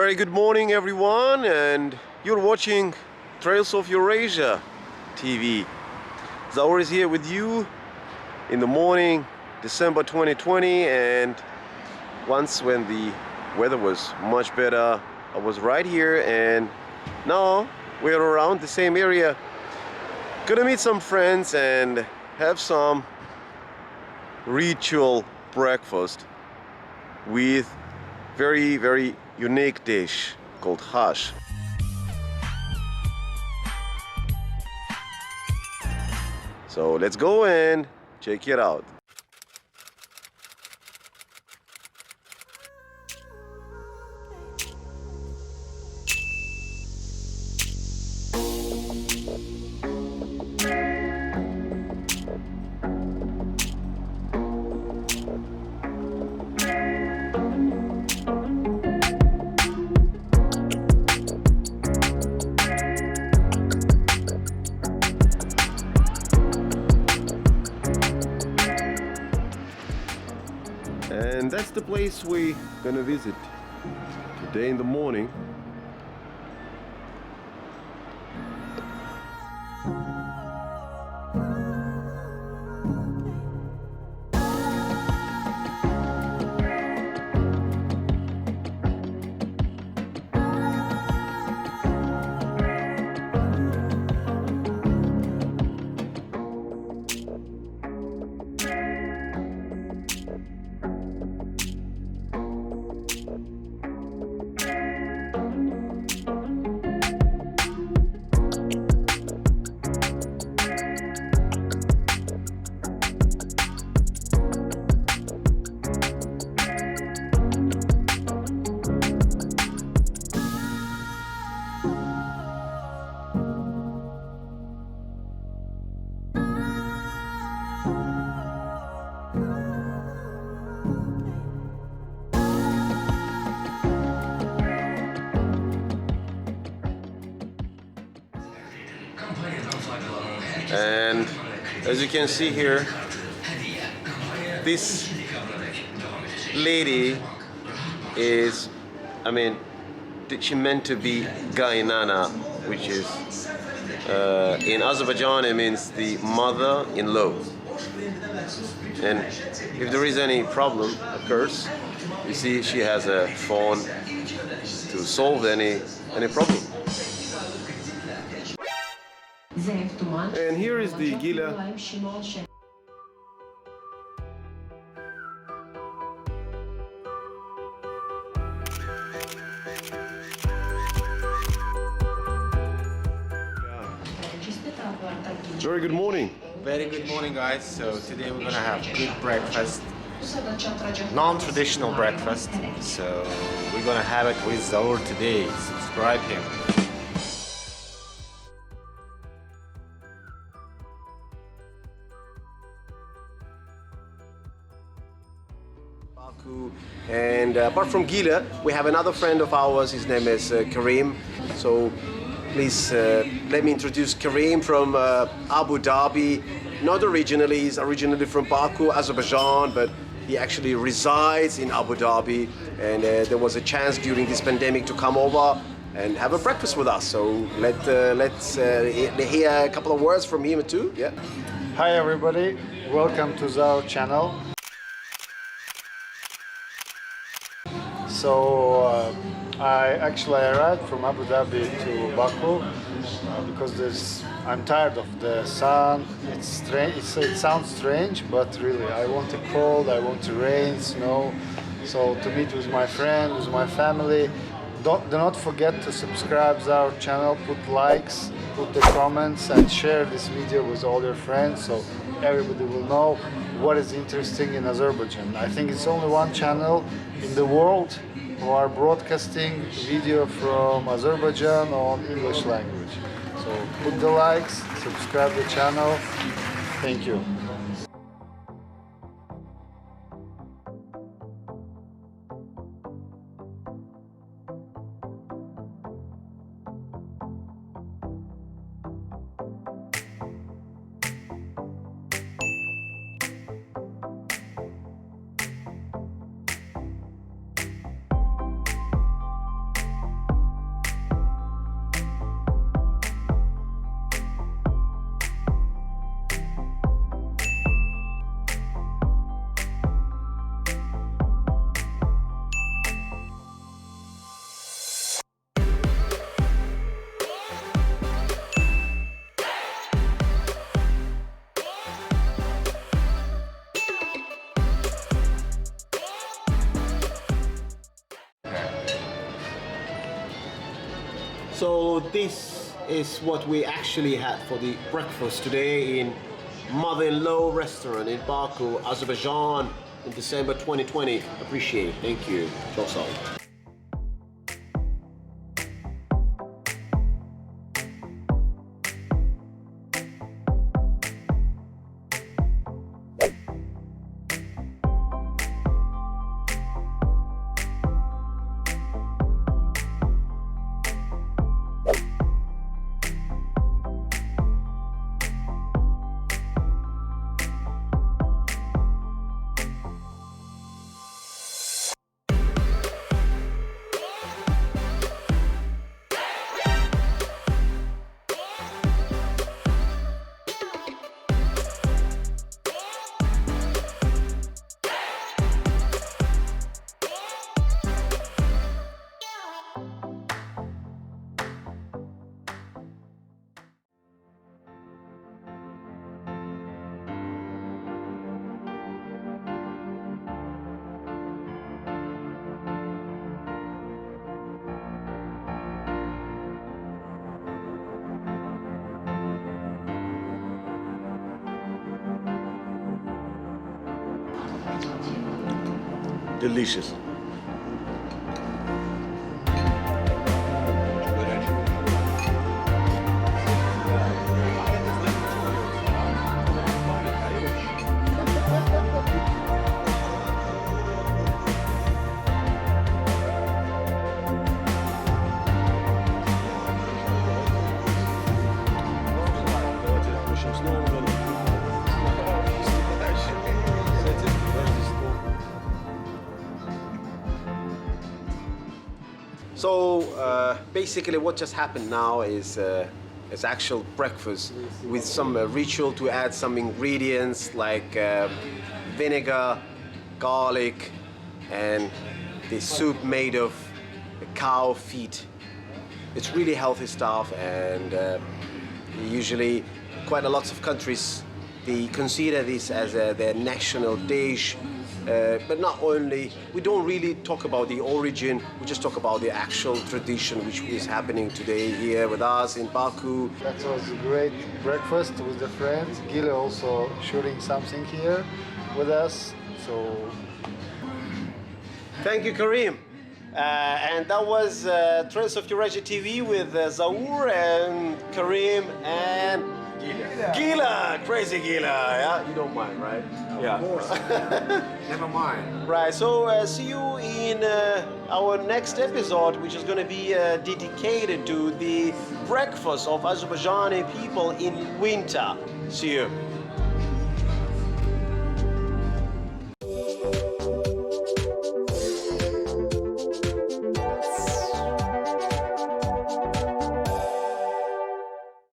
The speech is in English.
Very good morning, everyone, and you're watching Trails of Eurasia TV. Zaur is here with you in the morning, December 2020, and once when the weather was much better, I was right here, and now we're around the same area. Gonna meet some friends and have some ritual breakfast with very unique dish called hash. So let's go and check it out. And that's the place we're gonna visit today in the morning. And as you can see here, this lady is, she meant to be Gainana, which is in Azerbaijan it means the mother-in-law. And if there is any problem occurs, you see she has a phone to solve any problem. And here is the Gila. Very good morning. Very good morning, guys. So today we're gonna have good breakfast, non-traditional breakfast. So we're gonna have it with Zaur today. Subscribe him. Baku. And apart from Gila, we have another friend of ours. His name is Karim. So please let me introduce Karim from Abu Dhabi. Not originally, he's originally from Baku, Azerbaijan, but he actually resides in Abu Dhabi. And there was a chance during this pandemic to come over and have a breakfast with us. So let's hear a couple of words from him too. Yeah. Hi everybody, welcome to Zaur channel. So I arrived from Abu Dhabi to Baku because I'm tired of the sun. It's strange. It sounds strange, but really I want the cold, I want the rain, snow. So to meet with my friends, with my family. Do not forget to subscribe to our channel, put likes, put the comments, and share this video with all your friends so everybody will know what is interesting in Azerbaijan. I think it's only one channel in the world who are broadcasting video from Azerbaijan on English language. So put the likes, subscribe the channel. Thank you. So this is what we actually had for the breakfast today in Mother-in-Law restaurant in Baku, Azerbaijan in December 2020. Appreciate it. Thank you. Ciao, ciao. Delicious. So basically what just happened now is actual breakfast with some ritual to add some ingredients like vinegar, garlic, and the soup made of cow feet. It's really healthy stuff, and usually quite a lot of countries they consider this as their national dish. But not only, we don't really talk about the origin, we just talk about the actual tradition which is happening today here with us in Baku. That was a great breakfast with the friends. Gile also shooting something here with us. So Thank you, Karim. And that was Trails of Eurasia TV with Zaur and Karim and Gila, crazy Gila, yeah? You don't mind, right? Of course. Never mind. Right, so see you in our next episode, which is going to be dedicated to the breakfast of Azerbaijani people in winter. See you.